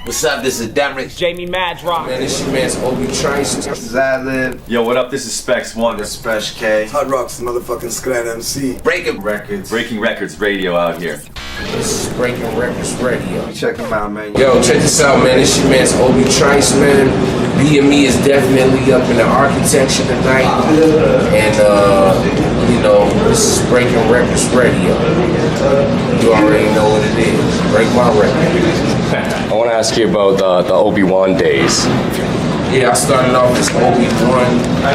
What's up? This is Derek. Jamie Madrock. Man, this your man's OBIE TRICE. This is Ad-Lib. Yo, what up? This is Specs One. This is Fresh K. Hot Rock's motherfucking Scrat MC. Breaking Records. Breaking Records Radio out here. This is Breaking Records Radio. Check them out, man. Yo, check this out, man. This your man's OBIE TRICE, man. BME is definitely up in the architecture tonight. And, you know, this is Breaking Records Radio. You already know what it is. Break my record. I want to ask you about the Obi-Wan days. Yeah, I started off as Obi-Wan. I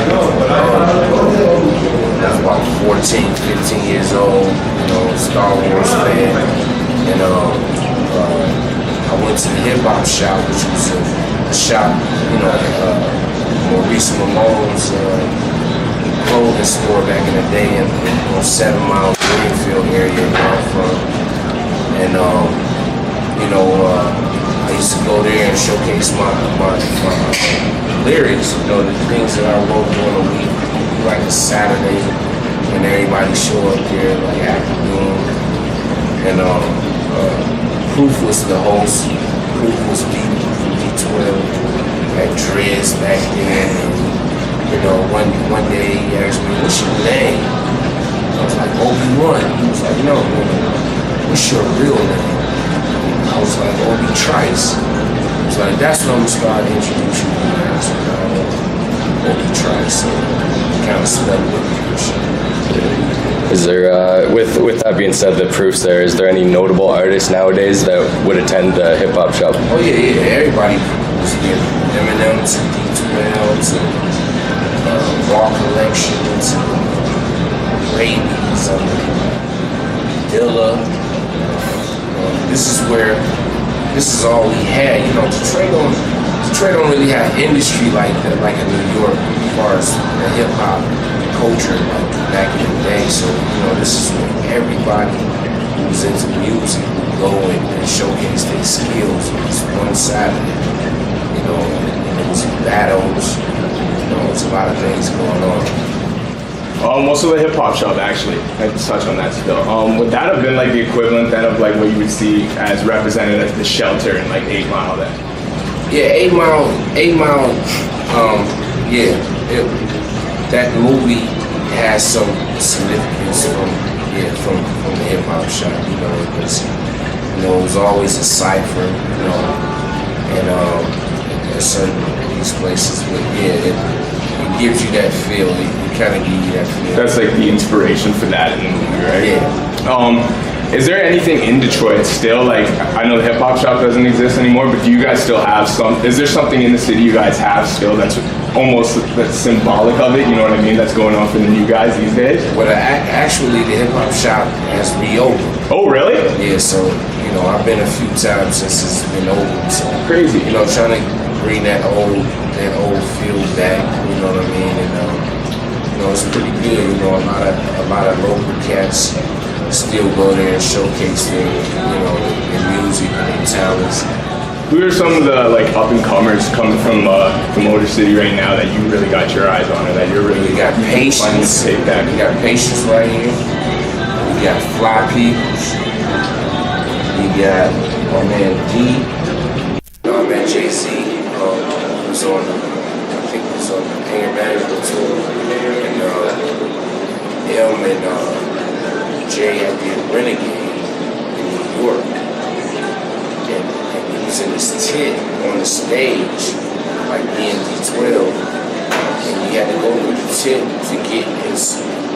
was about 14, 15 years old, you know, Star Wars fan. And I went to the hip-hop shop, which was a shop, you know, Maurice Malone's clothing store back in the day in 7 Mile Greenfield area where I'm from. And, you know, I used to go there and showcase my lyrics, you know, the things that I wrote during the week, like a Saturday, and everybody show up there like afternoon. And Proof was the host. Proof was B12, had dreads back then. And, you know, one day he asked me, "What's your name?" I was like, "Obi-Wan." He was like, "No, what's your real name?" I was like, OBIE TRICE. I was like, that's what I'm gonna start introducing you guys. OBIE TRICE. Kind of spelled it. Is there, with that being said, the Proof's there, is there any notable artists nowadays that would attend the hip-hop shop? Oh yeah, everybody was here. Eminem to D12 to Raw Collection to Rabies, Dilla. This is all we had, you know. Detroit don't really have industry like that, like in New York, as far as the hip hop culture like back in the day. So, you know, this is where everybody who was into music would go and showcase their skills. It was one Saturday, you know, and it was battles, you know, there's a lot of things going on. What's the hip hop shop actually? I'd touch on that still. Would that have been like the equivalent then of like what you would see as represented as the Shelter in like 8 Mile then? Yeah, 8 Mile, yeah, that movie has some significance from the hip hop shop, you know, it was always a cipher, you know, and certain these places, but yeah, it gives you that feel. It kind of gives you that feel. That's like the inspiration for that in the movie, right? Yeah. Is there anything in Detroit still, like, I know the hip hop shop doesn't exist anymore, but do you guys still have is there something in the city you guys have still that's almost that's symbolic of it, you know what I mean, that's going on for the new guys these days? Well, actually the hip hop shop has reopened. Oh, really? Yeah, so, you know, I've been a few times since it's been open, so. Crazy. You know, trying to bring that old feel back, you know what I mean, and you know, it's pretty good, you know, a lot of local cats still go there and showcase their, you know, their music and their talents. Who are some of the like up and comers coming from Motor City right now that you really got your eyes on, or that you're really got Patience? Take that. We got Patience right here. We got Fly Peoples. We got my man D. My man Jay-Z. Was on, I think it was on the Anger Management tour, and him and Jay had did Renegade in New York, and he was in his tent on the stage, like being D12, and he had to go to the tent to get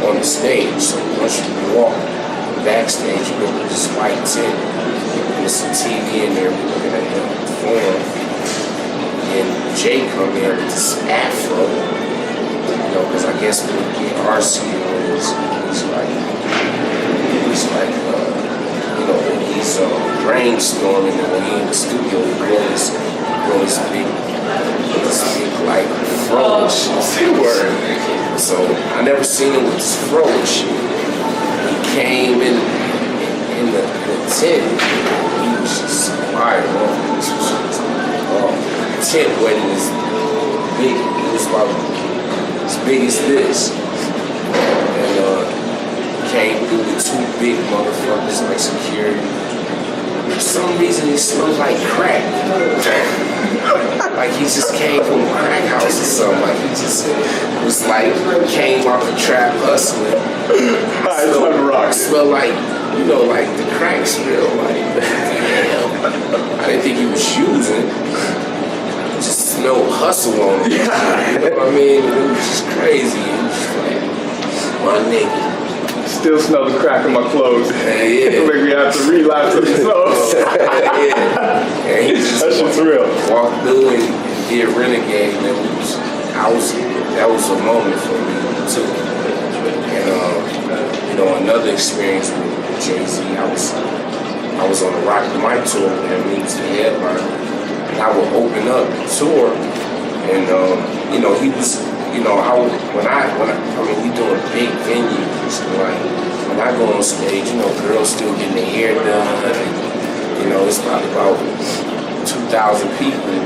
on the stage. So once you walk backstage, you go to this white tent, and there's some TV in there, we're looking at him perform. And Jay come in with this afro, you know, because I guess when you get RC on he's like, you know, when he's brainstorming and when he's in the studio, he grows big like fro shit. So I never seen him with this fro shit. He came in the tent, he was just fired off. Tent wasn't as big, it was about as big as this. And came through with 2 big motherfuckers like security. For some reason it smelled like crack. just came from a crack house or something. Like he just was like came off the trap hustling. Smell like, you know, like the crack smell. Like, damn. I didn't think he was using. Just smelled hustle on him. You know what I mean? It was just crazy. It was just like, my nigga. Still smell the crack in my clothes. Yeah. Make me have to relapse with the clothes. Yeah. And he just That shit's real. walked through and did Renegade. And that was a moment for me too. And you know, another experience with Jay-Z, I was on the Rock the Mic tour with him. He was the headliner, and I would open up the tour, and you know, he was, you know, when I mean, we doing big venues, like when I go on stage, you know, girls still getting their hair done, and, you know, it's probably about 2,000 people in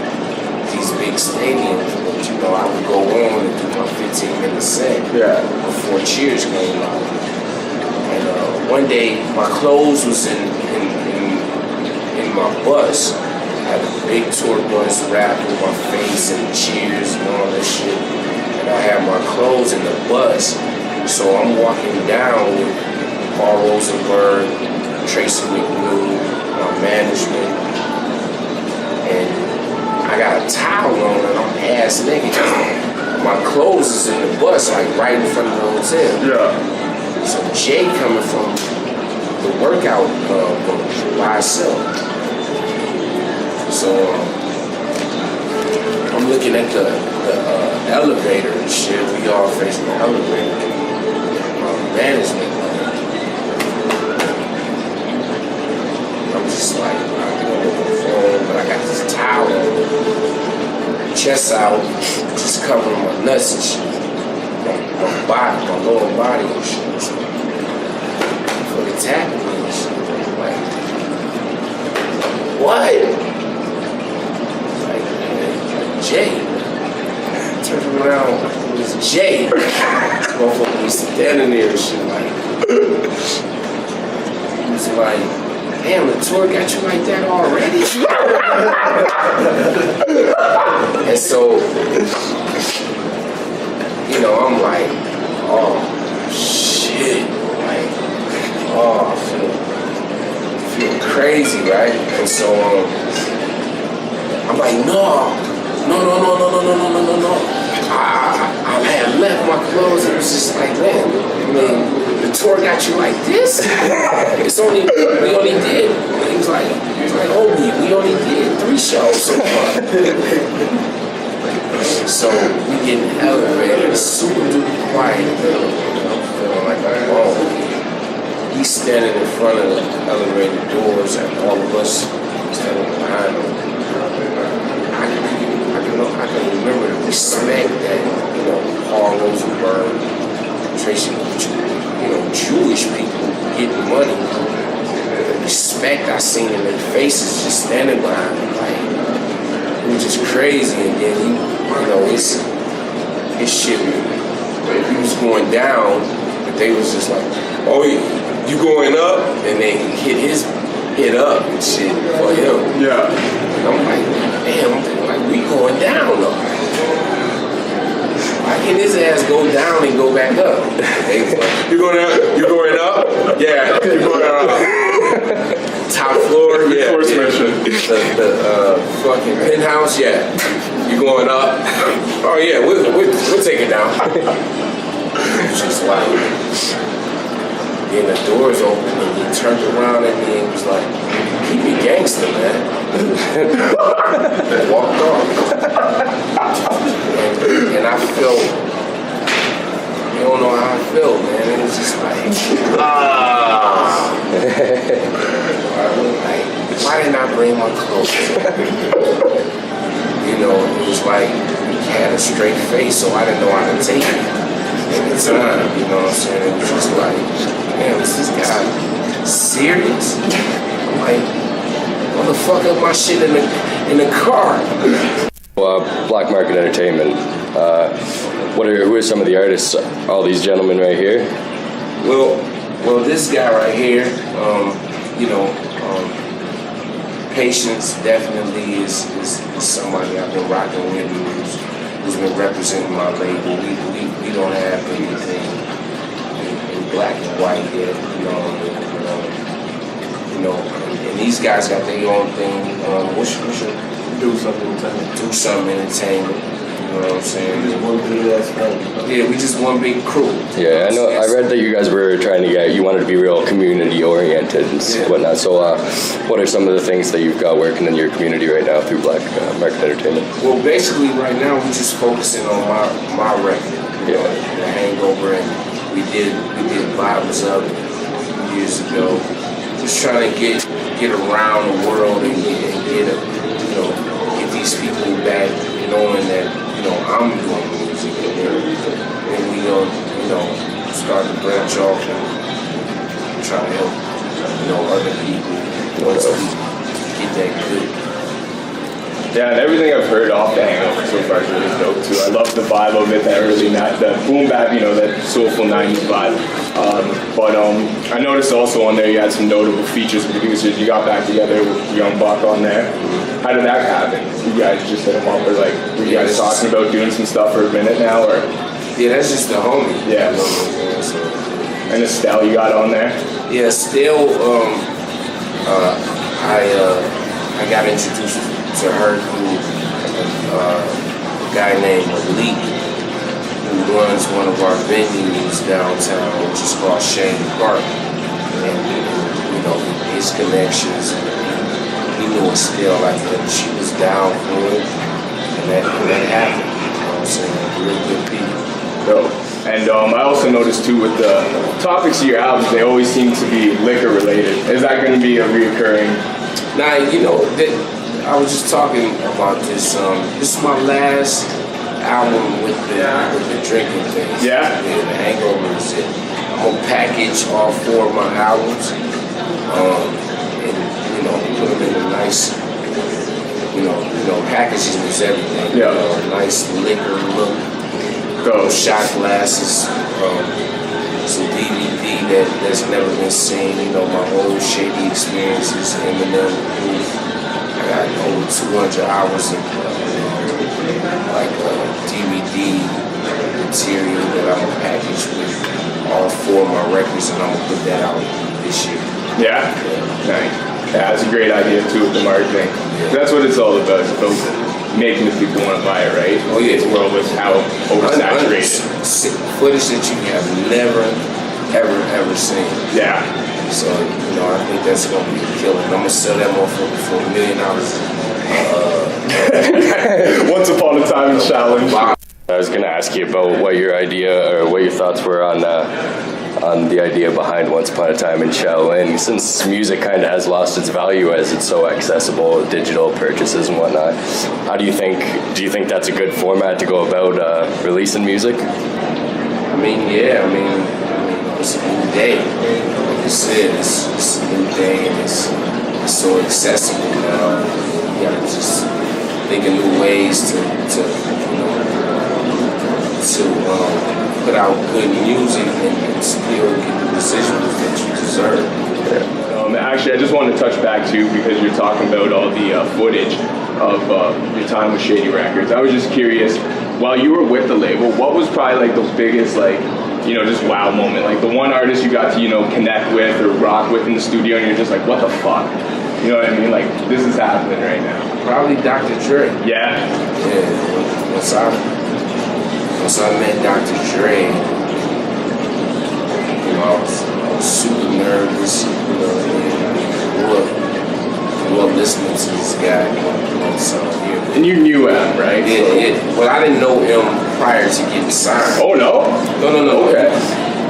these big stadiums, but you know, I would go on and do my 15-minute set before Cheers came out. And one day, my clothes was in my bus. I had a big tour bus wrapped with my face and Cheers and all that shit. And I had my clothes in the bus. So I'm walking down with Paul Rosenberg, Tracy McNew, my management, and I got a towel on and I'm ass naked. My clothes is in the bus, like right in front of the hotel. Yeah. So Jay coming from the workout room by himself. So I'm looking at the elevator and shit. We all facing the elevator. Management. I'm just like, I go on the phone, but I got this towel, chest out, just covering my nuts and shit. My body, my lower body and shit. So, fucking tapping me and shit. Like, what? Like Jay. Turned around, it was Jay. Motherfucker was standing there and shit like. He was like, damn, the tour got you like that already? And so, you know, I'm like, oh, shit. Like, oh, I feel crazy, right? And so, I'm like, no. I had left my clothes and it was just like, man, I mean, the tour got you like this? We only did, he was like, OBIE, we only did 3 shows so far. So we get in the elevator, it's super duper quiet, I'm feeling like I'm alone. He's standing in front of the elevator doors and all of us standing behind him. I can remember the respect that, you know, Paul Rosenberg, Tracy, you know, Jewish people getting money. The respect I seen in their faces just standing behind them, like, it was just crazy. And then he, you know, his shit, he was going down, but they was just like, oh, you going up? And then he hit his hit up and shit for him. Yeah. And I'm like, damn, I'm thinking like, we going down though. Why can his ass go down and go back up? Like, you going up? You going up? Yeah, you going up. Top floor? Yeah. Force mission. The fucking penthouse? Yeah. You going up? Oh yeah, we'll take it down. It's just like, then the doors open and he turned around at me and was like, keep it gangster, man. And walked off. And I felt, you don't know how I felt, man. It was just like, like, why didn't I bring my clothes? You know, it was like, he had a straight face, so I didn't know how to take it. At the time, you know what I'm saying? It was just like, man, is this guy serious? I'm like, what the fuck up my shit in the car? Well, Black Market Entertainment. Who are some of the artists? All these gentlemen right here. Well, this guy right here, you know, Patience definitely is somebody I've been rocking with who's been representing my label. We don't have anything in black and white yet, and these guys got their own thing. What's your Do something entertainment. Do Something Entertainment? You know what I'm saying? Just one big ass family. Yeah, we just one big crew. Yeah, I know. I read that you guys were trying to you wanted to be real community oriented and whatnot. So, what are some of the things that you've got working in your community right now through Black Market Entertainment? Well, basically, right now we're just focusing on my record, the Hangover, and we did Vibes Up years ago. Just trying to get around the world and get these people back, knowing that I'm doing music, and we gonna start to branch off and try to help other people once we get that good. Yeah, and everything I've heard off the Hangover so far is really dope too. I love the vibe of it, that boom bap, that soulful 90s vibe. But I noticed also on there you had some notable features and producers. You got back together with Young Buck on there. How did that happen? You guys just hit him up, or were you guys talking about doing some stuff for a minute now, or? Yeah, that's just the homie. Yeah. And Estelle you got on there? Yeah, Estelle, I got introduced to her through a guy named Malik, who runs one of our venues downtown, which is called Shane Park. And his connections, and he knew Estelle like that. She was down for it, and that happened. You know what I'm saying? Real good people. Dope. And I also noticed too with the topics of your albums, they always seem to be liquor related. Is that going to be a reoccurring? Now, I was just talking about this. This is my last album with the drinking thing. Yeah? The Hangover is it. I'm gonna package all 4 of my albums, and put them in a nice, packaging is everything. Yeah. Nice liquor look. Shot glasses, some DVD that's never been seen. My old shady experiences, Eminem. I got over 200 hours of DVD material that I'm gonna package with all 4 of my records, and I'm gonna put that out this year. Yeah? Nice. Yeah, that's a great idea too with the marketing. That's what it's all about. It's about making the people want to buy it, right? Oh yeah. The world was how oversaturated. Footage that you have never, ever seen. Yeah. So, I think that's going to be a killer. I'm going to sell that motherfucker for $1 million. Once upon a time in Shaolin. I was going to ask you about what your thoughts were on the idea behind Once Upon a Time in Shaolin, since music kind of has lost its value as it's so accessible, digital purchases and whatnot. Do you think that's a good format to go about releasing music? It's a new day. Like you said, it's a new day, and it's so accessible now. You gotta just think of new ways to put out good music and still get the residuals that you deserve. Actually, I just wanted to touch back too, because you're talking about all the footage of your time with Shady Records. I was just curious, while you were with the label, what was probably the biggest just wow moment? The one artist you got to connect with or rock with in the studio, and you're just like, what the fuck? You know what I mean? This is happening right now. Probably Dr. Dre. Yeah. Yeah. Once I met Dr. Dre, I was super nervous. I grew up listening to this guy. And you knew him, right? Yeah. Well, I didn't know him prior to getting signed. Oh no? No. Okay.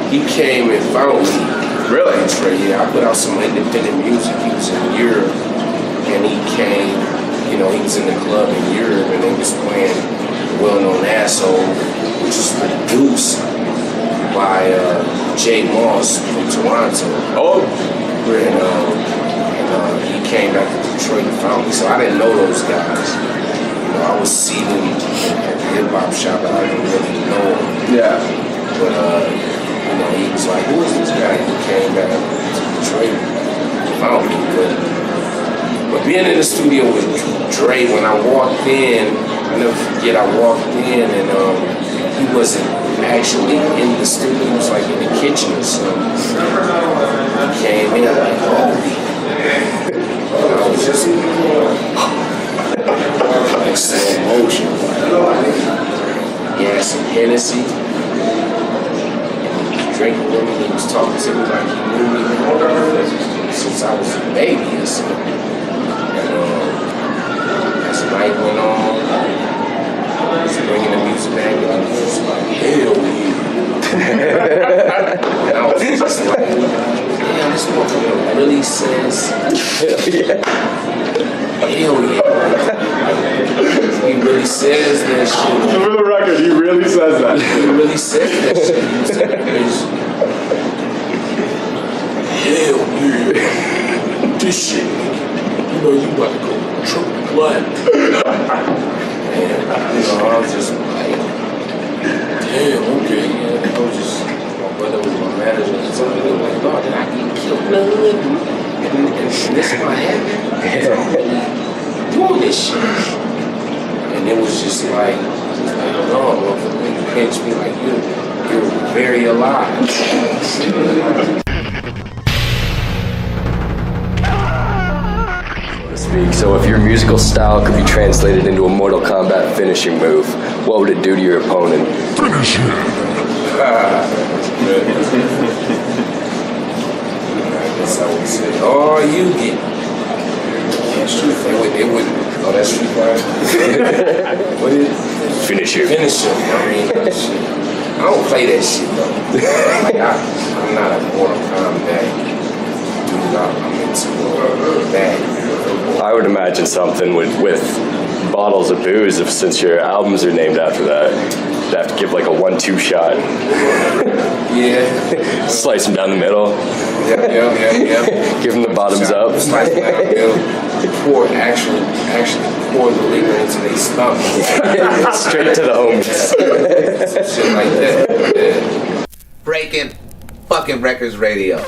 He came and found me. Really? Dre, yeah. I put out some independent music. He was in Europe, and he came. He was in the club in Europe, and they was playing Well-Known Asshole, which was produced by Jay Moss from Toronto. Oh. And he came back to Detroit and found me. So I didn't know those guys. I would see them at the hip-hop shop, but I didn't really know them. Yeah. But, he was like, who is this guy? He came back to Detroit and found me. But being being in the studio with Dre, when I walked in, I never forget, I walked in and he wasn't actually in the studio, he was like in the kitchen or something. He came in like, holy. And I was just like slow motion. He had some Hennessy. Drinking with me, he was talking to me like he knew me since I was a baby or something. And as the night went on, he was bringing the music back, and I was just like, hell yeah. And I was just like, damn, this motherfucker really says, hell yeah. He really says that shit. For the record, he really says that. He really says that shit. He said, hell yeah. This shit, you know, you about to go triple platinum. And, I was just like, damn, okay. And I was just, my brother was my manager and something. They were like, dog, did I get killed in the hood? And this is my habit. Doing this shit. And it was just like no, motherfucker, you pinch me like you're very alive. Speak. So if your musical style could be translated into a Mortal Kombat finishing move, what would it do to your opponent? Finish him. I guess I would say, oh, you get. They wouldn't. Oh, that's Street Fighter? What is it? Finish him. Finish him. I mean, that shit. I don't play that shit, though. Like, I'm not a Mortal Kombat dude. I'm into that. I would imagine something with bottles of booze, since your albums are named after that. You'd have to give like a 1-2 shot. Yeah. Slice them down the middle. Yeah. Give them the bottoms up. Slice them down the middle. Actually pour the liquor into their stomach. Straight to the homies. Shit like that. Yeah. Breaking fucking Wreckords Radio.